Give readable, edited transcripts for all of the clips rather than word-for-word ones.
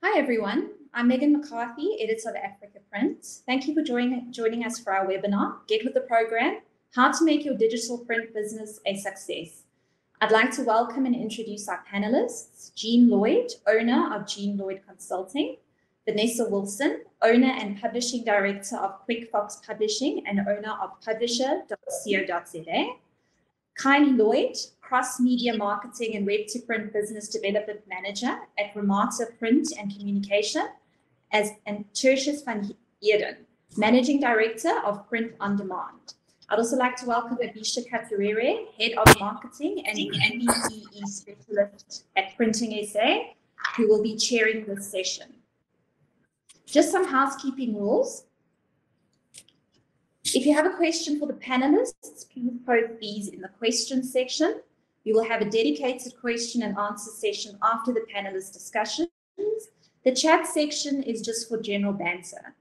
Hi, everyone. I'm Megan McCarthy, editor of Africa Print. Thank you for joining us for our webinar, Get with the Program, How to Make Your Digital Print Business a Success. I'd like to welcome and introduce our panelists, Jean Lloyd, owner of Jean Lloyd Consulting, Vanessa Wilson, owner and publishing director of Quick Fox Publishing and owner of publisher.co.za, Kylie Lloyd, cross-media marketing and web-to-print business development manager at Ramata Print and Communication, and Tertius van Heerden, managing director of Print on Demand. I'd also like to welcome Abisha Katurere, head of marketing and BEE specialist at Printing SA, who will be chairing this session. Just some housekeeping rules. If you have a question for the panelists, please post these in the questions section. We will have a dedicated question and answer session after the panelist discussions. The chat section is just for general banter.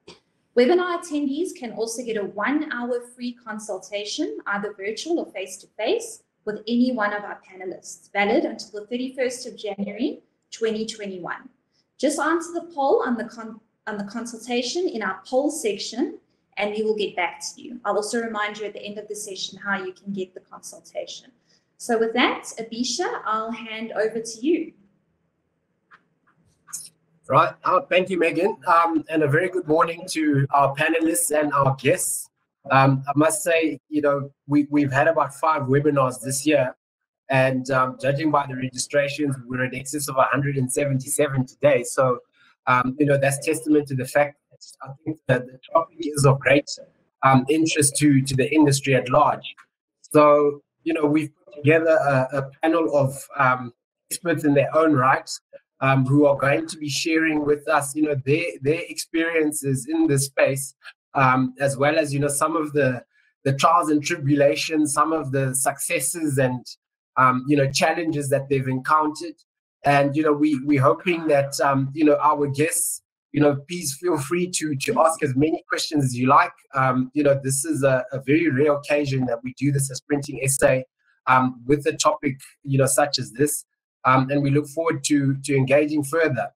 Webinar attendees can also get a 1-hour free consultation, either virtual or face-to-face, with any one of our panelists, valid until the 31st of January, 2021. Just answer the poll on the consultation in our poll section, and we will get back to you. I'll also remind you at the end of the session how you can get the consultation. So with that, Abisha, I'll hand over to you. Right. Thank you, Megan. And a very good morning to our panelists and our guests. I must say, we've had about 5 webinars this year, and judging by the registrations, we're in excess of 177 today. So, that's testament to the fact that I think that the topic is of great interest to the industry at large. So, we've put together a panel of experts in their own right who are going to be sharing with us, their experiences in this space, as well as, some of the trials and tribulations, some of the successes and, challenges that they've encountered. And, we're hoping that, our guests, please feel free to ask as many questions as you like. This is a very rare occasion that we do this as Printing SA with a topic, such as this. And we look forward to engaging further.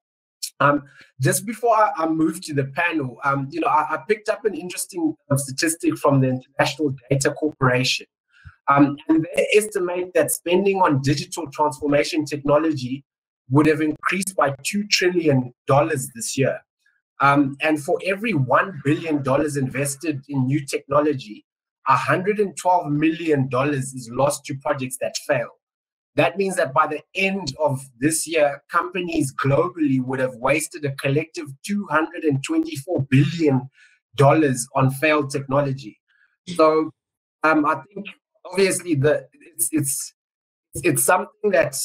Just before I move to the panel, I picked up an interesting statistic from the International Data Corporation. And they estimate that spending on digital transformation technology would have increased by $2 trillion this year. And for every $1 billion invested in new technology, $112 million is lost to projects that fail. That means that by the end of this year, companies globally would have wasted a collective $224 billion on failed technology. So I think obviously it's something that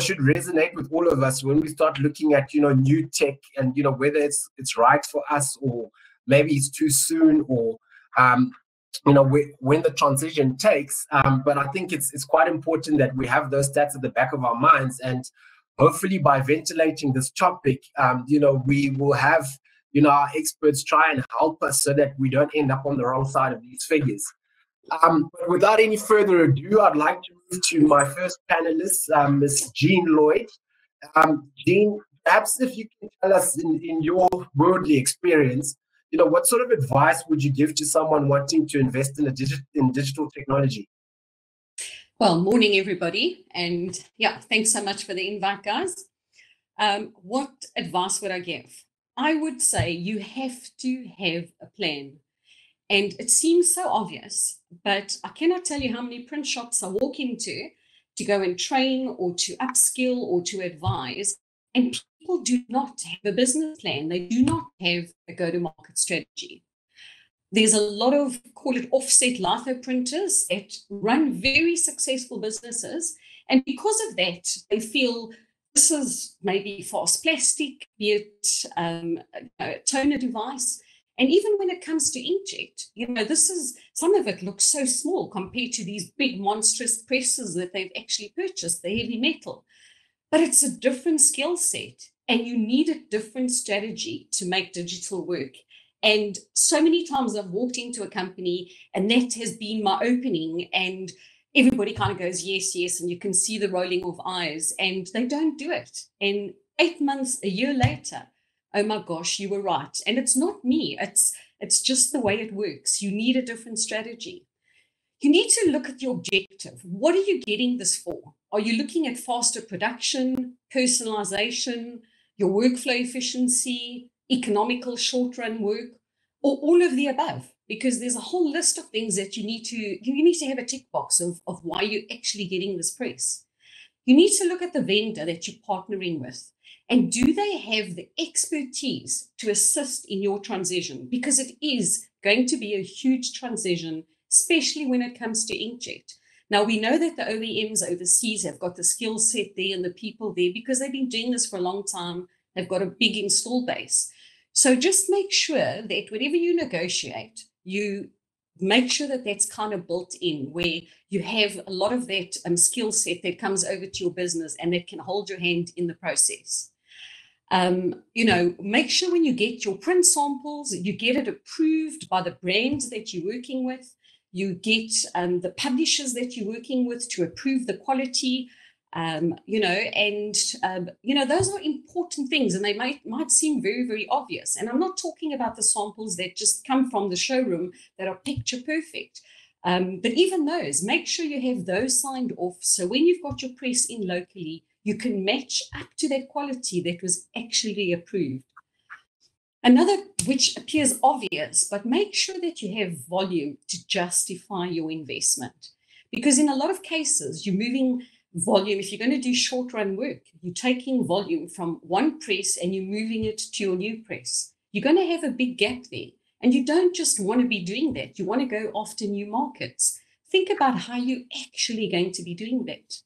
should resonate with all of us when we start looking at new tech and whether it's right for us or maybe it's too soon or when the transition takes. But I think it's quite important that we have those stats at the back of our minds, and hopefully by ventilating this topic, we will have our experts try and help us so that we don't end up on the wrong side of these figures. But without any further ado, I'd like to move to my first panelist, Ms. Jean Lloyd. Jean, perhaps if you can tell us in your worldly experience, what sort of advice would you give to someone wanting to invest in digital technology? Well, morning, everybody. And yeah, thanks so much for the invite, guys. What advice would I give? I would say you have to have a plan. And it seems so obvious, but I cannot tell you how many print shops I walk into to go and train or to upskill or to advise, and people do not have a business plan. They do not have a go-to-market strategy. There's a lot of, call it offset litho printers that run very successful businesses. And because of that, they feel this is maybe fast plastic, be it a toner device. And even when it comes to inkjet, some of it looks so small compared to these big monstrous presses that they've actually purchased, the heavy metal. But it's a different skill set, and you need a different strategy to make digital work. And so many times I've walked into a company and that has been my opening, and everybody kind of goes, yes, yes, and you can see the rolling of eyes, and they don't do it. And 8 months, a year later, oh my gosh, you were right. And it's not me. It's just the way it works. You need a different strategy. You need to look at your objective. What are you getting this for? Are you looking at faster production, personalization, your workflow efficiency, economical short-run work, or all of the above? Because there's a whole list of things that you need to have a tick box of why you're actually getting this press. You need to look at the vendor that you're partnering with. And do they have the expertise to assist in your transition? Because it is going to be a huge transition, especially when it comes to inkjet. Now, we know that the OEMs overseas have got the skill set there and the people there because they've been doing this for a long time. They've got a big install base. So just make sure that whenever you negotiate, you make sure that that's kind of built in, where you have a lot of that skill set that comes over to your business and that can hold your hand in the process. Make sure when you get your print samples, you get it approved by the brands that you're working with. You get the publishers that you're working with to approve the quality, those are important things, and they might seem very, very obvious. And I'm not talking about the samples that just come from the showroom that are picture perfect. But even those, make sure you have those signed off. So when you've got your press in locally, you can match up to that quality that was actually approved. Another, which appears obvious, but make sure that you have volume to justify your investment. Because in a lot of cases, you're moving volume. If you're going to do short run work, you're taking volume from one press and you're moving it to your new press. You're going to have a big gap there. And you don't just want to be doing that. You want to go after new markets. Think about how you're actually going to be doing that.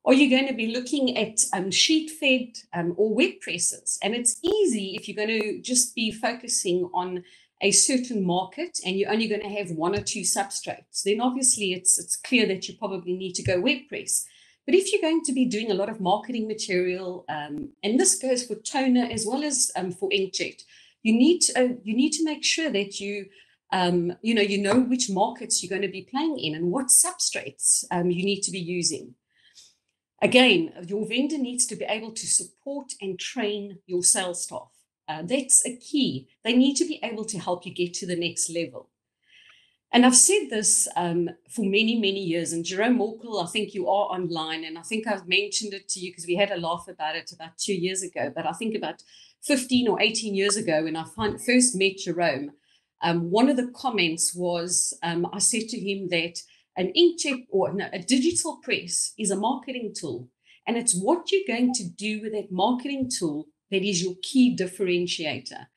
Are you going to be looking at sheet fed or web presses? And it's easy if you're going to just be focusing on a certain market and you're only going to have one or two substrates. Then obviously it's clear that you probably need to go web press. But if you're going to be doing a lot of marketing material, and this goes for toner as well as for inkjet, you need to make sure that you know which markets you're going to be playing in and what substrates you need to be using. Again, your vendor needs to be able to support and train your sales staff. That's a key. They need to be able to help you get to the next level. And I've said this for many, many years. And Jerome Morkel, I think you are online. And I think I've mentioned it to you because we had a laugh about it about 2 years ago. But I think about 15 or 18 years ago when I first met Jerome, one of the comments was, I said to him that an inkjet a digital press is a marketing tool. And it's what you're going to do with that marketing tool that is your key differentiator.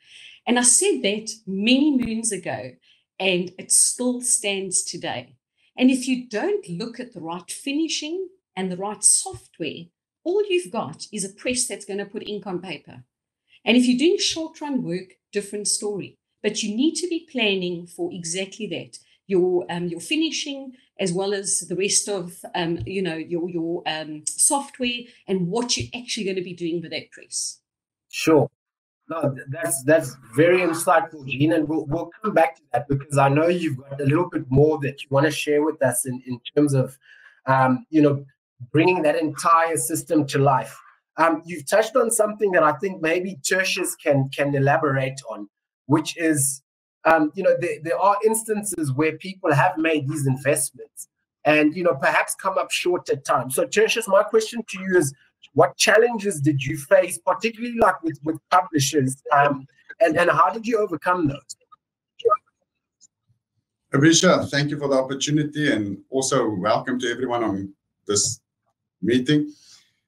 And I said that many moons ago, and it still stands today. And if you don't look at the right finishing and the right software, all you've got is a press that's going to put ink on paper. And if you're doing short run work, different story. But you need to be planning for exactly that. Your finishing, as well as the rest of your software and what you're actually going to be doing with that press. Sure. No, that's very insightful, Jean, and we'll come back to that because I know you've got a little bit more that you want to share with us in terms of bringing that entire system to life. You've touched on something that I think maybe Tertius can elaborate on, which is there are instances where people have made these investments and perhaps come up short at times. So Tertius, my question to you is, what challenges did you face, particularly like with publishers, and how did you overcome those? Abisha, thank you for the opportunity, and also welcome to everyone on this meeting.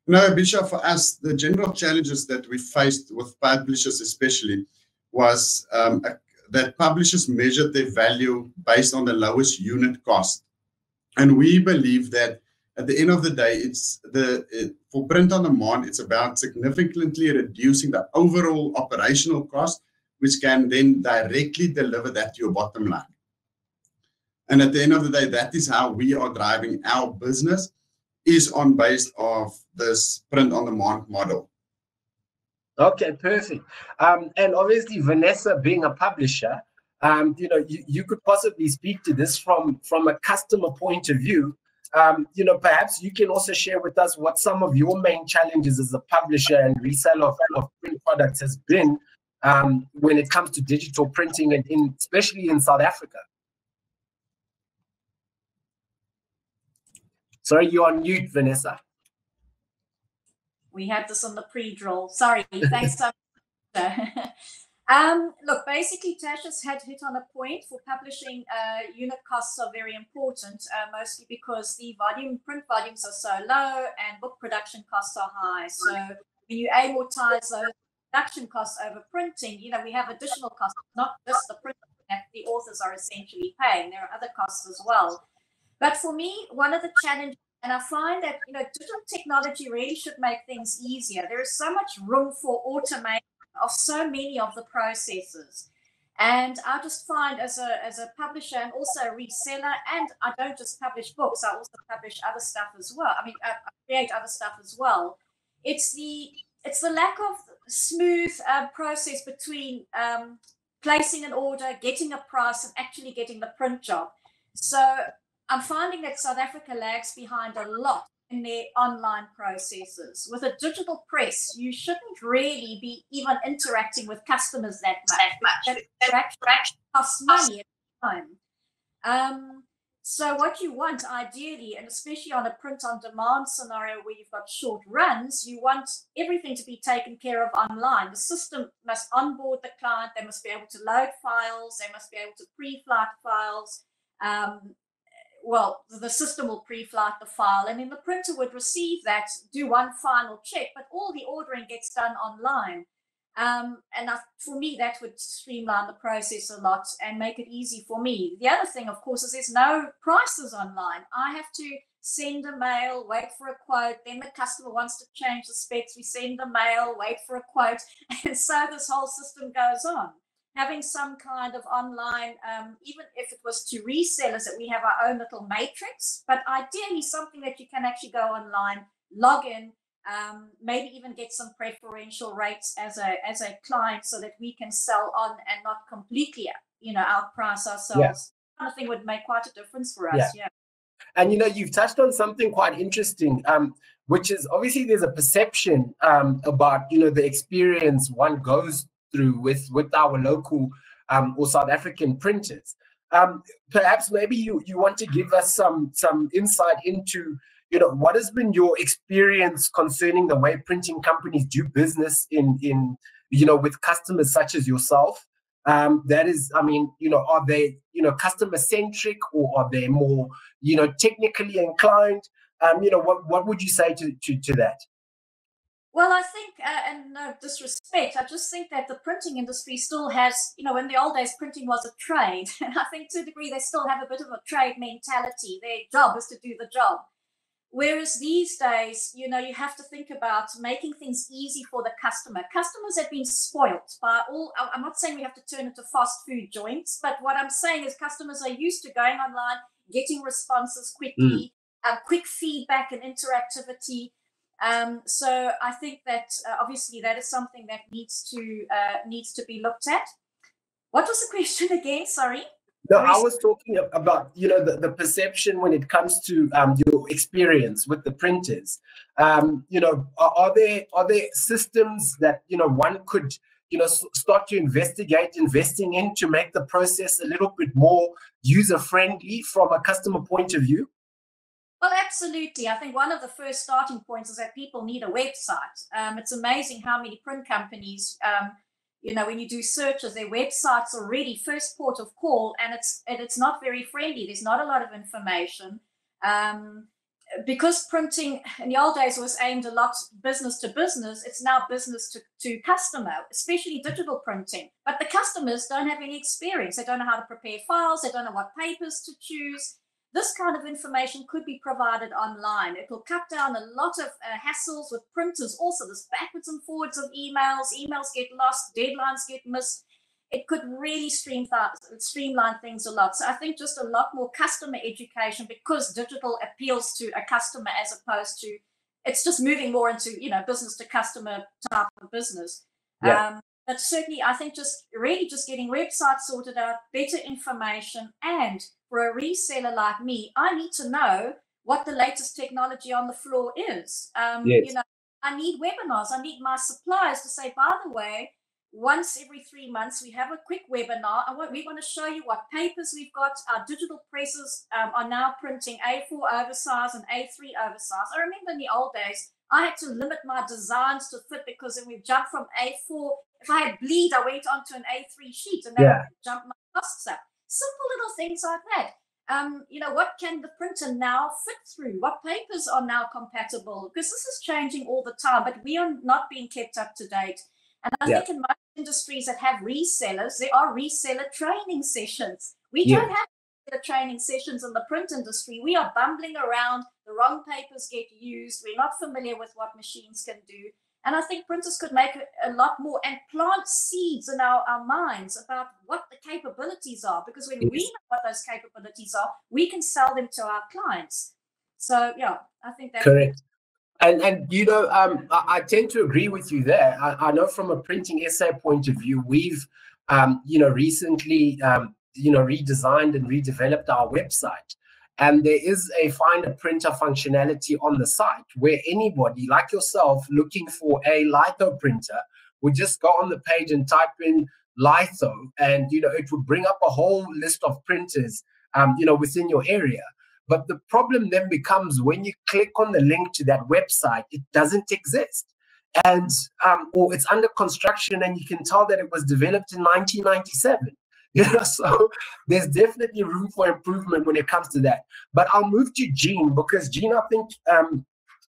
Abisha, for us, the general challenges that we faced with publishers especially was that publishers measured their value based on the lowest unit cost. And we believe that at the end of the day, for print on demand, it's about significantly reducing the overall operational cost, which can then directly deliver that to your bottom line. And at the end of the day, that is how we are driving our business, is on base of this print on demand model. Okay, perfect. And obviously, Vanessa, being a publisher, you could possibly speak to this from a customer point of view. Perhaps you can also share with us what some of your main challenges as a publisher and reseller of print products has been when it comes to digital printing, and especially in South Africa. Sorry, you're on mute, Vanessa. We had this on the pre-drill. Sorry. Thanks so much. Look, basically, Tasha's had hit on a point. For publishing, unit costs are very important, mostly because the print volumes are so low and book production costs are high. So when you amortize those production costs over printing, we have additional costs, not just the printing that the authors are essentially paying. There are other costs as well. But for me, one of the challenges, and I find that digital technology really should make things easier. There is so much room for automation of so many of the processes. And I just find as a publisher and also a reseller, and I don't just publish books, I also publish other stuff as well. I create other stuff as well. It's the lack of smooth process between placing an order, getting a price, and actually getting the print job. So I'm finding that South Africa lags behind a lot in their online processes. With a digital press, you shouldn't really be even interacting with customers that much. That costs money at the time. So what you want ideally, and especially on a print-on-demand scenario where you've got short runs, you want everything to be taken care of online. The system must onboard the client. They must be able to load files. They must be able to pre-flight files. The system will pre-flight the file, and then the printer would receive that, do one final check, but all the ordering gets done online. For me, that would streamline the process a lot and make it easy for me. The other thing, of course, is there's no prices online. I have to send a mail, wait for a quote, then the customer wants to change the specs, we send a mail, wait for a quote, and so this whole system goes on. Having some kind of online, even if it was to resellers, that we have our own little matrix, but ideally something that you can actually go online, log in, maybe even get some preferential rates as a client, so that we can sell on and not completely, outprice ourselves. Yeah. Kind of thing would make quite a difference for us. Yeah. And you've touched on something quite interesting, which is obviously there's a perception about the experience one goes through with our local or South African printers. Perhaps maybe you want to give us some insight into what has been your experience concerning the way printing companies do business in with customers such as yourself. That is, are they customer centric, or are they more technically inclined? What would you say to that? Well, I think, and no disrespect, I just think that the printing industry still has, in the old days, printing was a trade. And I think to a degree, they still have a bit of a trade mentality. Their job is to do the job. Whereas these days, you have to think about making things easy for the customer. Customers have been spoilt by I'm not saying we have to turn into fast food joints, but what I'm saying is customers are used to going online, getting responses quickly, quick feedback and interactivity. So I think that obviously that is something that needs to be looked at. What was the question again? Sorry. No, I was talking about the perception when it comes to your experience with the printers. Are there systems that one could start to investing in to make the process a little bit more user friendly from a customer point of view? Well, absolutely. I think one of the first starting points is that people need a website. It's amazing how many print companies, when you do searches, their website's already first port of call, and it's not very friendly. There's not a lot of information. Because printing in the old days was aimed a lot business to business, it's now business to customer, especially digital printing. But the customers don't have any experience. They don't know how to prepare files. They don't know what papers to choose. This kind of information could be provided online. It will cut down a lot of hassles with printers. Also, this backwards and forwards of emails get lost, deadlines get missed. It could really streamline things a lot. So I think just a lot more customer education, because digital appeals to a customer as opposed to, it's just moving more into, business to customer type of business. Yeah. But certainly, I think just getting websites sorted out, better information, and for a reseller like me, I need to know what the latest technology on the floor is. Yes. You know, I need webinars. I need my suppliers to say, by the way, once every 3 months, we have a quick webinar. We want to show you what papers we've got. Our digital presses are now printing A4 oversize and A3 oversize. I remember in the old days, I had to limit my designs to fit, because then we've jumped from A4. If I had bleed, I went onto an A3 sheet, and that would jump my costs up. Simple little things like that. You know, what can the printer now fit through? What papers are now compatible? Because this is changing all the time, but we are not being kept up to date. And I think in most industries that have resellers, there are reseller training sessions. We don't have the training sessions in the print industry. We are bumbling around. The wrong papers get used. We're not familiar with what machines can do. And I think printers could make a lot more and plant seeds in our minds about what the capabilities are. Because when we know what those capabilities are, we can sell them to our clients. So, yeah, I think that's correct. And you know, I tend to agree with you there. I know from a Printing SA point of view, we've, you know, recently, you know, redesigned and redeveloped our website. And there is a find a printer functionality on the site where anybody like yourself looking for a litho printer would just go on the page and type in litho, and, you know, it would bring up a whole list of printers, you know, within your area. But the problem then becomes when you click on the link to that website, it doesn't exist. And or it's under construction, and you can tell that it was developed in 1997. You know, so there's definitely room for improvement when it comes to that. But I'll move to Jean, because Jean, I think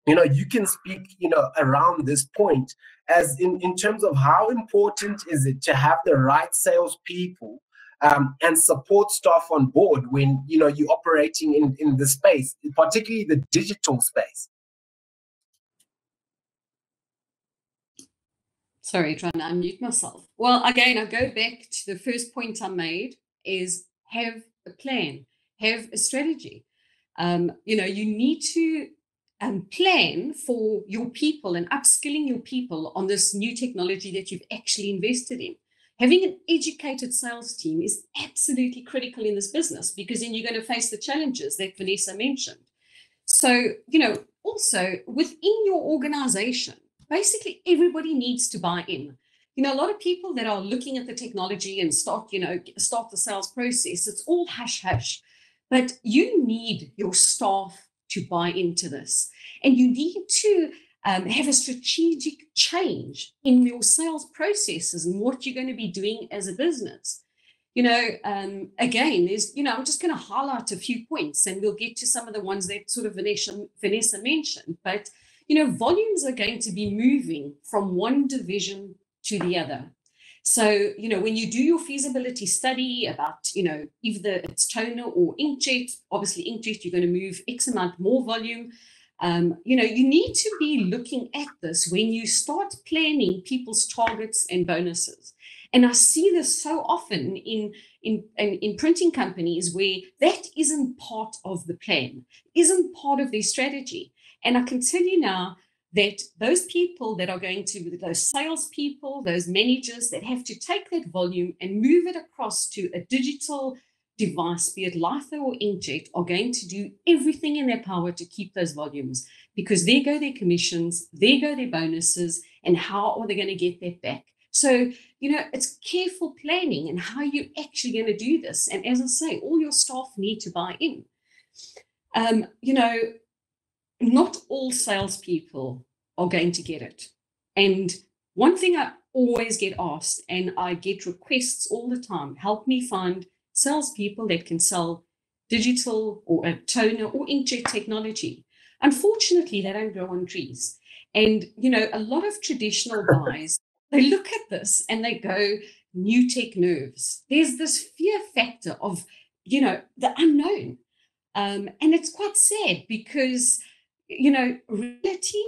you know, you can speak, you know, around this point as in terms of how important is it to have the right salespeople and support staff on board when, you know, you're operating in the space, particularly the digital space. Sorry, trying to unmute myself. Well, again, I go back to the first point I made is have a plan, have a strategy. You know, you need to plan for your people and upskilling your people on this new technology that you've actually invested in. Having an educated sales team is absolutely critical in this business, because then you're going to face the challenges that Vanessa mentioned. So, you know, also within your organization, basically everybody needs to buy in. You know, a lot of people that are looking at the technology and start the sales process, it's all hush hush. But you need your staff to buy into this. And you need to have a strategic change in your sales processes and what you're going to be doing as a business. You know, again, there's, you know, I'm just going to highlight a few points, and we'll get to some of the ones that sort of Vanessa mentioned. But, you know, volumes are going to be moving from one division to the other. So, you know, when you do your feasibility study about, you know, either it's toner or inkjet, obviously inkjet, you're going to move X amount more volume. You know, you need to be looking at this when you start planning people's targets and bonuses. And I see this so often in printing companies where that isn't part of the plan, isn't part of their strategy. And I can tell you now that those people that are going to, those salespeople, those managers that have to take that volume and move it across to a digital device, be it litho or inkjet, are going to do everything in their power to keep those volumes, because there go their commissions, there go their bonuses, and how are they going to get that back? So, you know, it's careful planning and how you're actually going to do this. And as I say, all your staff need to buy in. You know, not all salespeople are going to get it. And one thing I always get asked, and I get requests all the time, help me find salespeople that can sell digital or a toner or inkjet technology. Unfortunately, they don't grow on trees. And, you know, a lot of traditional guys, they look at this and they go, new tech nerves. There's this fear factor of, you know, the unknown. And it's quite sad because, you know, reality,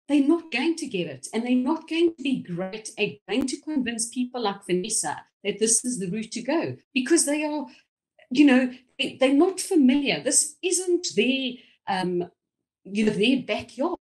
they're not going to get it, and they're not going to be great at going to convince people like Vanessa that this is the route to go, because they are, you know, they're not familiar. This isn't their, you know, their backyard.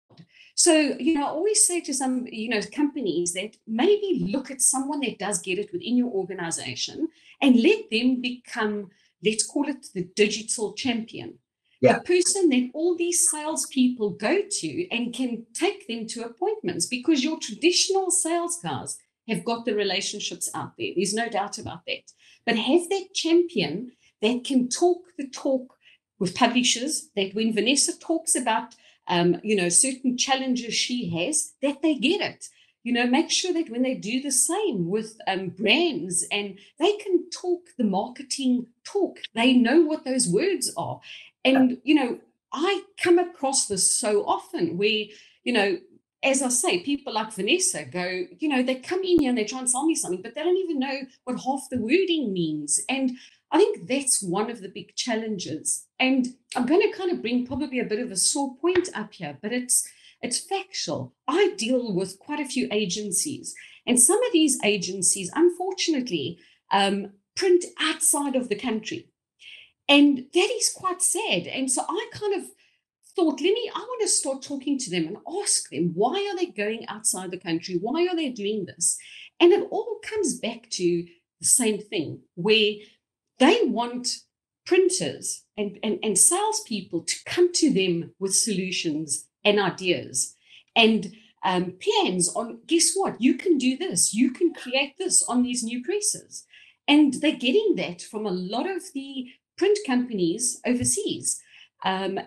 So, you know, I always say to some, you know, companies that maybe look at someone that does get it within your organization and let them become, let's call it the digital champion. Yeah. the person that all these salespeople go to and can take them to appointments, because your traditional sales guys have got the relationships out there. There's no doubt about that. But have that champion that can talk the talk with publishers, that when Vanessa talks about certain challenges she has, that they get it. Make sure that when they do the same with brands, and they can talk the marketing talk, they know what those words are. And, I come across this so often where, as I say, people like Vanessa go, they come in here and they try and sell me something, but they don't even know what half the wording means. And I think that's one of the big challenges. And I'm going to kind of bring probably a bit of a sore point up here, but it's factual. I deal with quite a few agencies, and some of these agencies, unfortunately, print outside of the country. And that is quite sad. And so I kind of thought, I want to start talking to them and ask them, why are they going outside the country? Why are they doing this? And it all comes back to the same thing, where they want printers and salespeople to come to them with solutions and ideas and plans on, guess what, you can do this, you can create this on these new presses. And they're getting that from a lot of the print companies overseas. And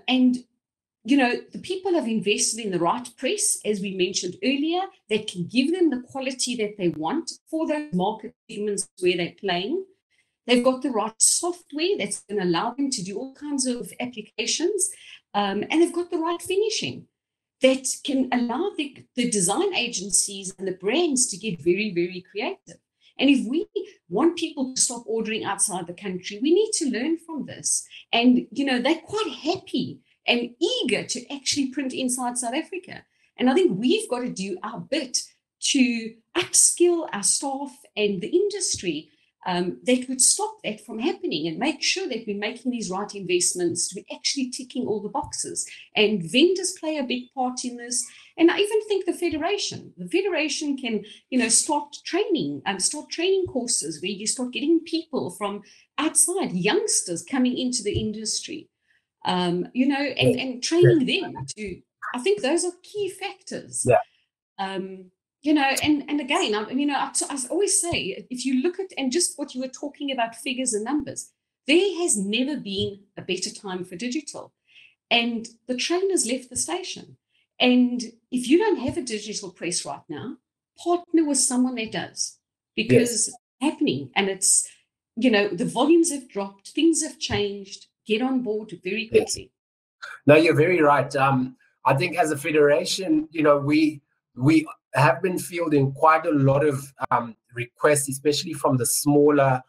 the people have invested in the right press, as we mentioned earlier, that can give them the quality that they want for those market segments where they're playing. They've got the right software that's going to allow them to do all kinds of applications. And they've got the right finishing that can allow the design agencies and the brands to get very, very creative. And if we want people to stop ordering outside the country, we need to learn from this. And, they're quite happy and eager to actually print inside South Africa. And I think we've got to do our bit to upskill our staff and the industry that would stop that from happening, and make sure that we're making these right investments, we're actually ticking all the boxes. And vendors play a big part in this. And I even think the federation can, start training courses where you start getting people from outside, youngsters coming into the industry, and training them to, I think those are key factors. Yeah. And again, I always say, if you look at, and just what you were talking about, figures and numbers, there has never been a better time for digital. And the train has left the station. And if you don't have a digital press right now, partner with someone that does, because it's happening, and it's, the volumes have dropped, things have changed. Get on board very quickly. Yes. No, you're very right. I think as a federation, we have been fielding quite a lot of requests, especially from the smaller,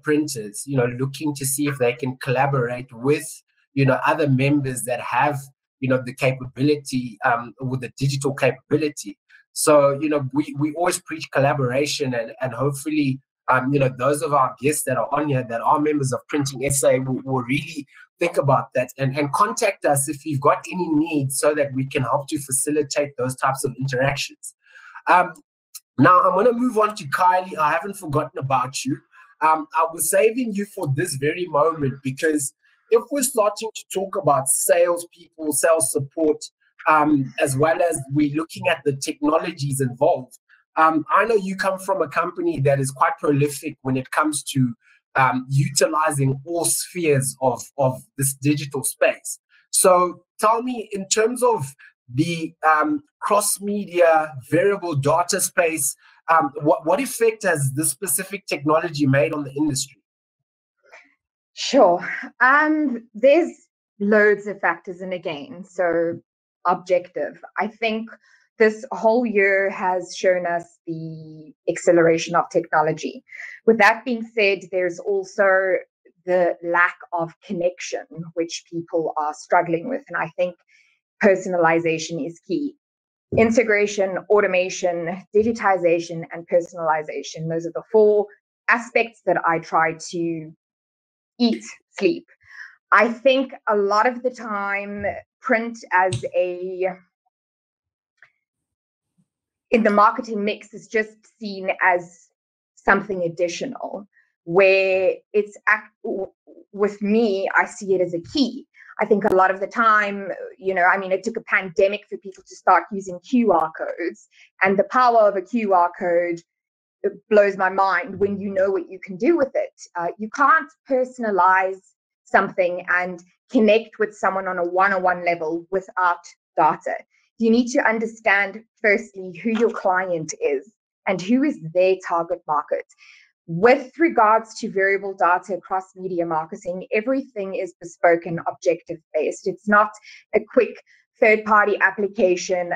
printers, looking to see if they can collaborate with, other members that have, the capability, with the digital capability. So, we always preach collaboration, and hopefully, those of our guests that are on here that are members of Printing SA will really think about that and contact us if you've got any needs, so that we can help to facilitate those types of interactions. Now, I'm going to move on to Kylie. I haven't forgotten about you. I was saving you for this very moment, because if we're starting to talk about salespeople, sales support, as well as we're looking at the technologies involved, I know you come from a company that is quite prolific when it comes to utilizing all spheres of this digital space. So tell me, in terms of the cross-media variable data space, what effect has this specific technology made on the industry? Sure. There's loads of factors, and again, so objective. I think this whole year has shown us the acceleration of technology. With that being said, there's also the lack of connection, which people are struggling with. And I think personalization is key. Integration, automation, digitization, and personalization. Those are the four aspects that I try to eat, sleep. I think a lot of the time, print as in the marketing mix is just seen as something additional, where it's with me, I see it as a key. I think a lot of the time, I mean, it took a pandemic for people to start using QR codes, and the power of a QR code, it blows my mind when you know what you can do with it. You can't personalize something and connect with someone on a one-on-one level without data. You need to understand, firstly, who your client is and who is their target market. With regards to variable data across media marketing, everything is bespoke and objective based. It's not a quick third-party application,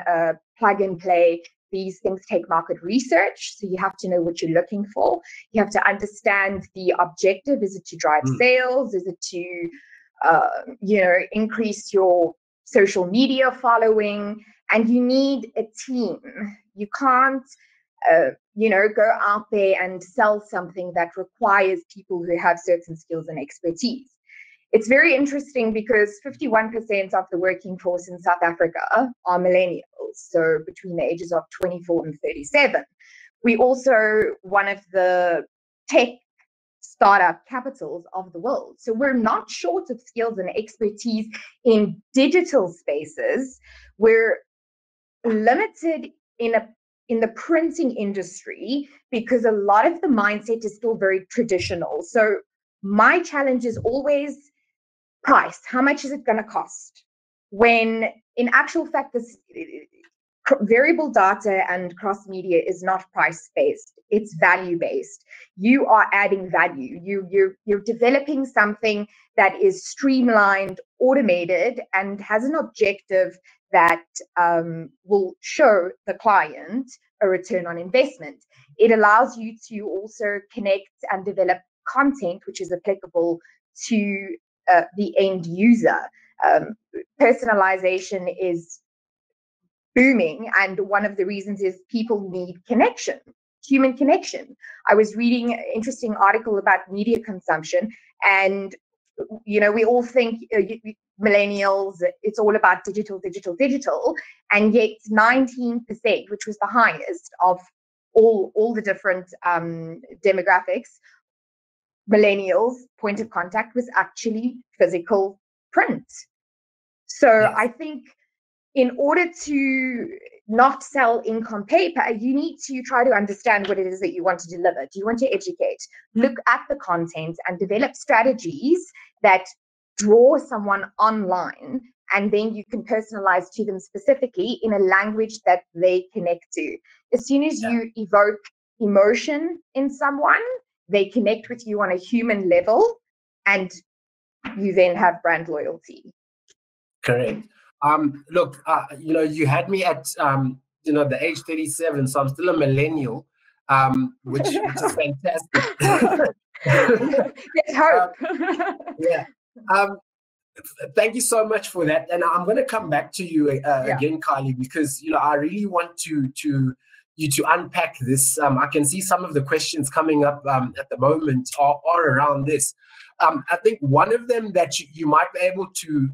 plug and play. These things take market research, so you have to know what you're looking for. You have to understand the objective. Is it to drive sales? Is it to, increase your social media following? And you need a team. You can't, go out there and sell something that requires people who have certain skills and expertise. It's very interesting because 51% of the working force in South Africa are millennials, so between the ages of 24 and 37. We also one of the tech startup capitals of the world. So we're not short of skills and expertise in digital spaces. We're limited in the printing industry because a lot of the mindset is still very traditional. So my challenge is always price. How much is it going to cost? When in actual fact, this variable data and cross media is not price based. It's value based. You are adding value. You're developing something that is streamlined, automated, and has an objective that will show the client a return on investment. It allows you to also connect and develop content which is applicable to the end user. Personalization is booming, and one of the reasons is people need connection, human connection. I was reading an interesting article about media consumption, and we all think millennials, it's all about digital, and yet 19%, which was the highest of all the different demographics, millennials' point of contact was actually physical print. So yes. I think in order to not sell ink on paper, you need to try to understand what it is that you want to deliver. Do you want to educate? Look at the content and develop strategies that draw someone online, and then you can personalize to them specifically in a language that they connect to. As soon as you evoke emotion in someone, they connect with you on a human level, and you then have brand loyalty. Correct. Look, you had me at the age 37, so I'm still a millennial, which is fantastic. Let's hope. Thank you so much for that, and I'm going to come back to you again, Kylie, because I really want to unpack this. I can see some of the questions coming up at the moment are around this. I think one of them that you might be able to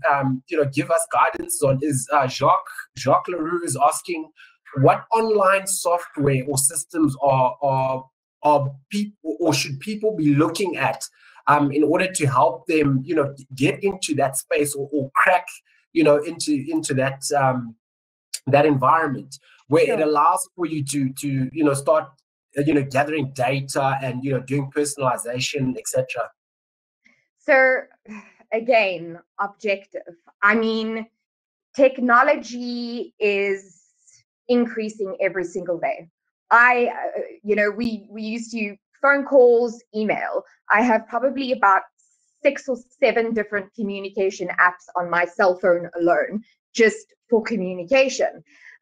give us guidance on is Jacques Leroux is asking, what online software or systems are people, or should people be looking at in order to help them get into that space or crack into that environment where it allows for you to start gathering data and doing personalization, etc. So again, objective. I mean, technology is increasing every single day. We used to phone calls, email. I have probably about 6 or 7 different communication apps on my cell phone alone, just for communication.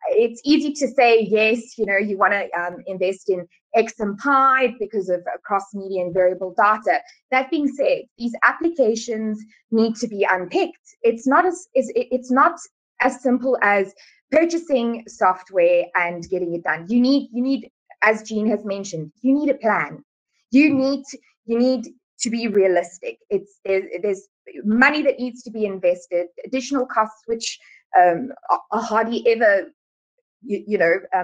It's easy to say, yes, you want to invest in X and Pi because of cross-media and variable data. That being said, these applications need to be unpicked. It's not as simple as purchasing software and getting it done. You need, as Jean has mentioned, you need a plan. You need to be realistic. There's money that needs to be invested, additional costs which are hardly ever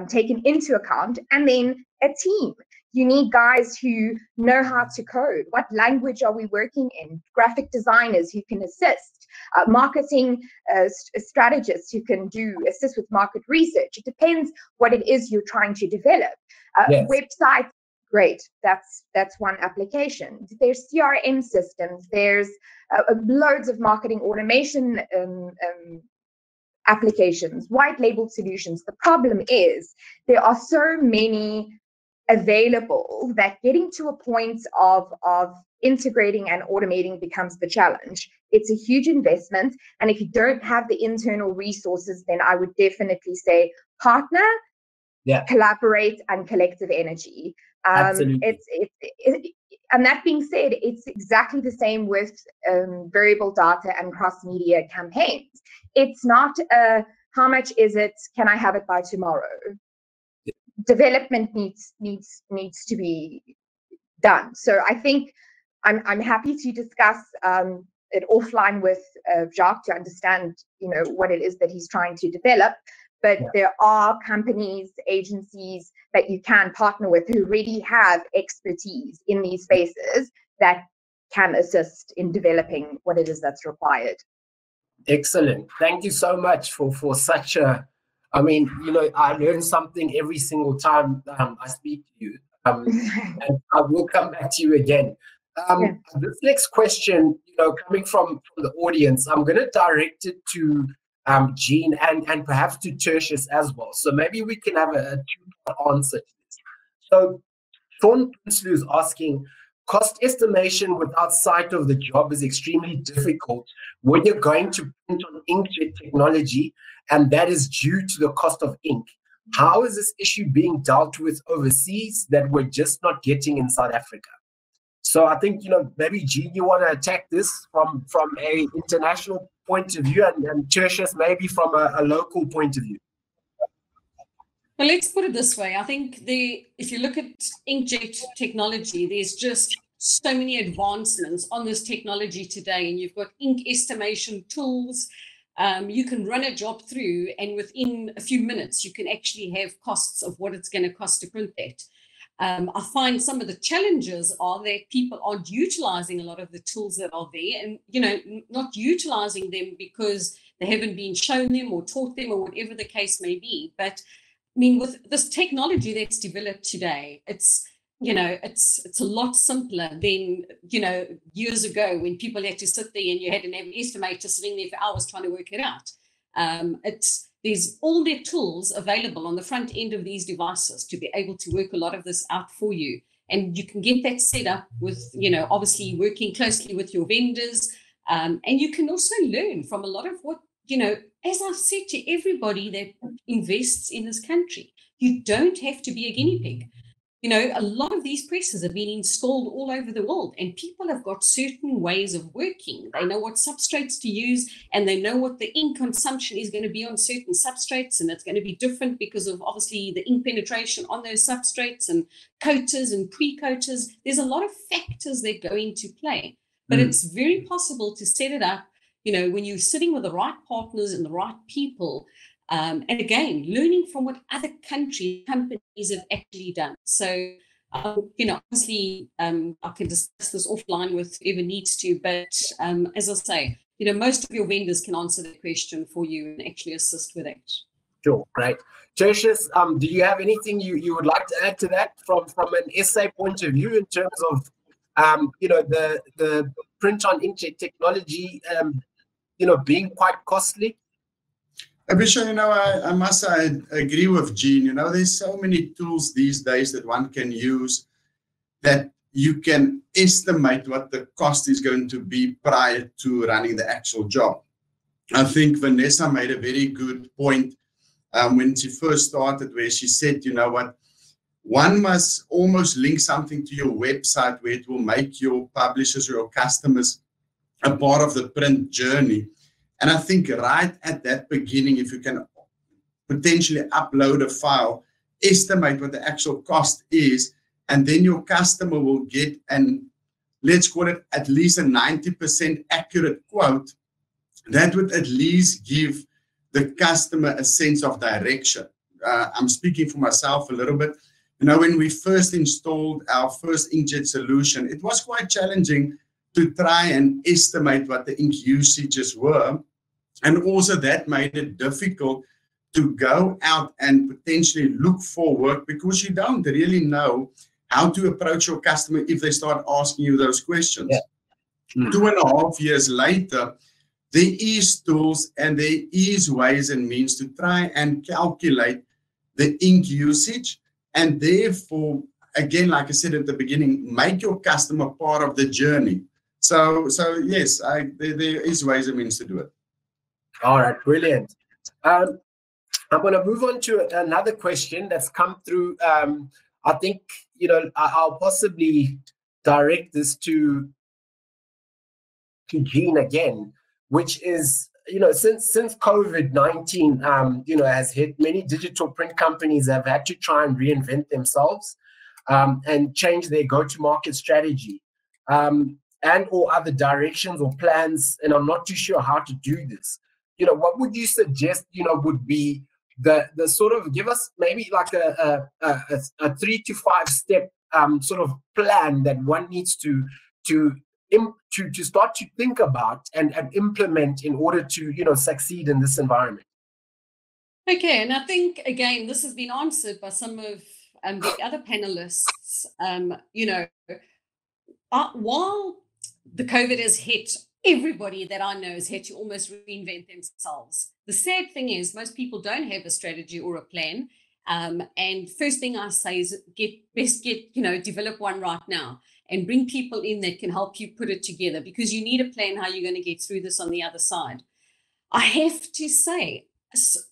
taken into account, and then a team. You need guys who know how to code. What language are we working in? Graphic designers who can assist, marketing strategists who can assist with market research. It depends what it is you're trying to develop. Yes. Websites, great. That's one application. There's CRM systems. There's loads of marketing automation applications, white labeled solutions. The problem is there are so many available that getting to a point of integrating and automating becomes the challenge. It's a huge investment, and if you don't have the internal resources, then I would definitely say partner, collaborate, and collective energy. Absolutely. And that being said, it's exactly the same with variable data and cross-media campaigns. It's not how much is it? Can I have it by tomorrow? Development needs to be done. So I think I'm happy to discuss it offline with Jacques to understand, what it is that he's trying to develop. But there are companies, agencies that you can partner with who really have expertise in these spaces that can assist in developing what it is that's required. Excellent. Thank you so much for such a, I learn something every single time I speak to you. And I will come back to you again. This next question, coming from the audience, I'm going to direct it to Jean and perhaps to Tertius as well. So maybe we can have a two-part answer to this. So Sean Prinsloo is asking, cost estimation without sight of the job is extremely difficult when you're going to print on inkjet technology, and that is due to the cost of ink. How is this issue being dealt with overseas that we're just not getting in South Africa? So I think, maybe Jean, you want to attack this from a international point of view, and Tertius maybe from a local point of view. Well, let's put it this way. I think if you look at inkjet technology, there's just so many advancements on this technology today, and you've got ink estimation tools. You can run a job through, and within a few minutes, you can actually have costs of what it's going to cost to print that. I find some of the challenges are that people aren't utilizing a lot of the tools that are there, and not utilizing them because they haven't been shown them or taught them or whatever the case may be. But with this technology that's developed today, it's a lot simpler than years ago when people had to sit there and you had an estimator sitting there for hours trying to work it out. There's all their tools available on the front end of these devices to be able to work a lot of this out for you. And you can get that set up with, obviously working closely with your vendors. And you can also learn from a lot of what, as I've said to everybody that invests in this country, you don't have to be a guinea pig. A lot of these presses have been installed all over the world, and people have got certain ways of working. They know what substrates to use, and they know what the ink consumption is going to be on certain substrates, and it's going to be different because of obviously the ink penetration on those substrates and coaters and pre-coaters. There's a lot of factors that go into play, but it's very possible to set it up, when you're sitting with the right partners and the right people. And again, learning from what other companies have actually done. So, obviously, I can discuss this offline with whoever needs to, but as I say, most of your vendors can answer that question for you and actually assist with that. Sure, great. Tertius, do you have anything you would like to add to that from an SA point of view in terms of, the print on inkjet technology, being quite costly? Abisha, I must say, I agree with Jean. There's so many tools these days that one can use that you can estimate what the cost is going to be prior to running the actual job. I think Vanessa made a very good point when she first started, where she said, one must almost link something to your website where it will make your publishers or your customers a part of the print journey. And I think right at that beginning, if you can potentially upload a file, estimate what the actual cost is, and then your customer will get, and let's call it at least a 90% accurate quote, that would at least give the customer a sense of direction. I'm speaking for myself a little bit. When we first installed our first inkjet solution, it was quite challenging to try and estimate what the ink usages were. And also that made it difficult to go out and potentially look for work, because you don't really know how to approach your customer if they start asking you those questions. Yeah. Mm. 2.5 years later, there is tools and there is ways and means to try and calculate the ink usage, and therefore, again, like I said at the beginning, make your customer part of the journey. So yes, there is ways and means to do it. All right, brilliant. I'm going to move on to another question that's come through. I think, I'll possibly direct this to Jean again, which is, since COVID-19, has hit, many digital print companies have had to try and reinvent themselves and change their go-to-market strategy and or other directions or plans. And I'm not too sure how to do this. What would you suggest, would be the sort of, give us maybe like a 3 to 5 step sort of plan that one needs to start to think about and implement in order to, succeed in this environment? Okay, and I think, again, this has been answered by some of the other panelists. While the COVID has hit, everybody that I know has had to almost reinvent themselves. The sad thing is most people don't have a strategy or a plan. And first thing I say is develop one right now and bring people in that can help you put it together, because you need a plan how you're going to get through this on the other side. I have to say,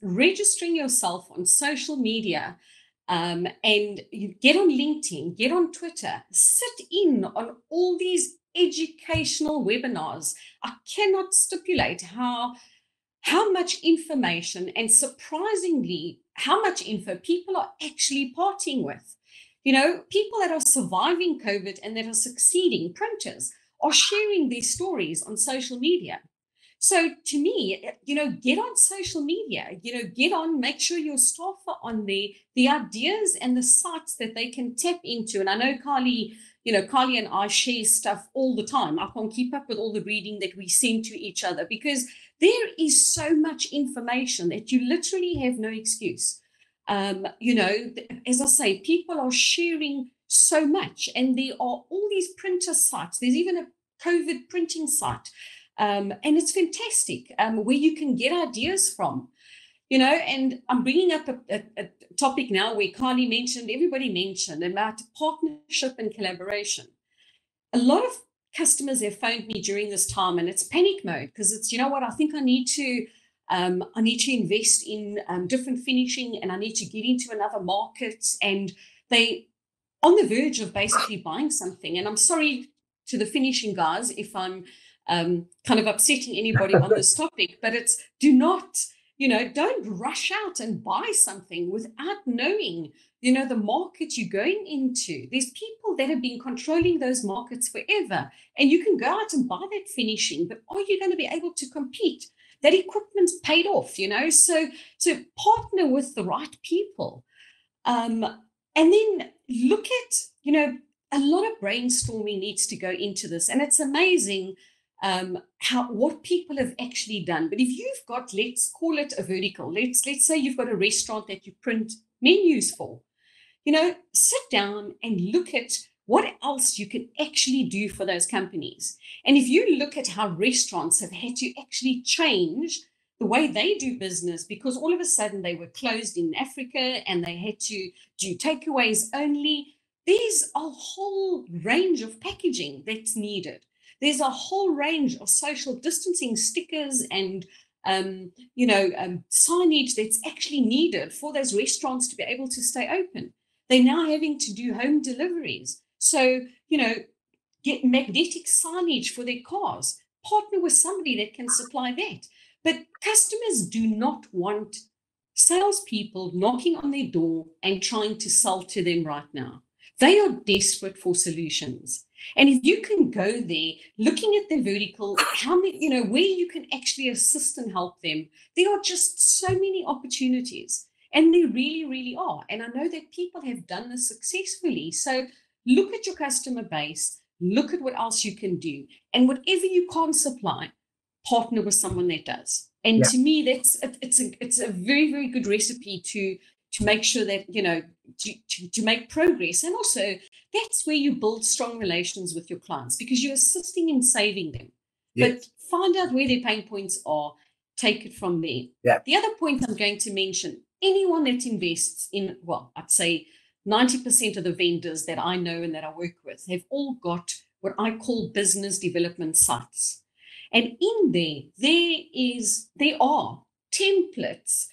registering yourself on social media and you get on LinkedIn, get on Twitter, sit in on all these educational webinars. I cannot stipulate how much information, and surprisingly how much info people are actually parting with. People that are surviving COVID and that are succeeding, printers, are sharing these stories on social media. So to me, get on social media, make sure your staff are on there, the ideas and the sites that they can tap into. And I know Carly and I share stuff all the time. I can't keep up with all the reading that we send to each other, because there is so much information that you literally have no excuse. As I say, people are sharing so much, and there are all these printer sites. There's even a COVID printing site, and it's fantastic, where you can get ideas from. And I'm bringing up a topic now where Carly mentioned, everybody mentioned about partnership and collaboration. A lot of customers have phoned me during this time, and it's panic mode, because it's, I think I need to invest in different finishing, and I need to get into another market, and they on the verge of basically buying something. And I'm sorry to the finishing guys if I'm kind of upsetting anybody on this topic, but it's don't rush out and buy something without knowing, the market you're going into. There's people that have been controlling those markets forever, and you can go out and buy that finishing, but are you going to be able to compete? That equipment's paid off, so partner with the right people. And then look at, a lot of brainstorming needs to go into this, and it's amazing what people have actually done. But if you've got, let's call it a vertical, let's say you've got a restaurant that you print menus for, sit down and look at what else you can actually do for those companies. And if you look at how restaurants have had to actually change the way they do business, because all of a sudden they were closed in Africa and they had to do takeaways only, there's a whole range of packaging that's needed. There's a whole range of social distancing stickers and signage that's actually needed for those restaurants to be able to stay open. They're now having to do home deliveries. So, get magnetic signage for their cars. Partner with somebody that can supply that. But customers do not want salespeople knocking on their door and trying to sell to them right now. They are desperate for solutions. And if you can go there, looking at the vertical, how many, where you can actually assist and help them, there are just so many opportunities. And they really, really are. And I know that people have done this successfully. So look at your customer base, look at what else you can do. And whatever you can't supply, partner with someone that does. And to me, it's a very, very good recipe to make sure that, you know, to make progress. And also that's where you build strong relations with your clients, because you're assisting in saving them. But find out where their pain points are, take it from there. The other point I'm going to mention, anyone that invests in, well, I'd say 90% of the vendors that I know and that I work with have all got what I call business development sites. And in there are templates,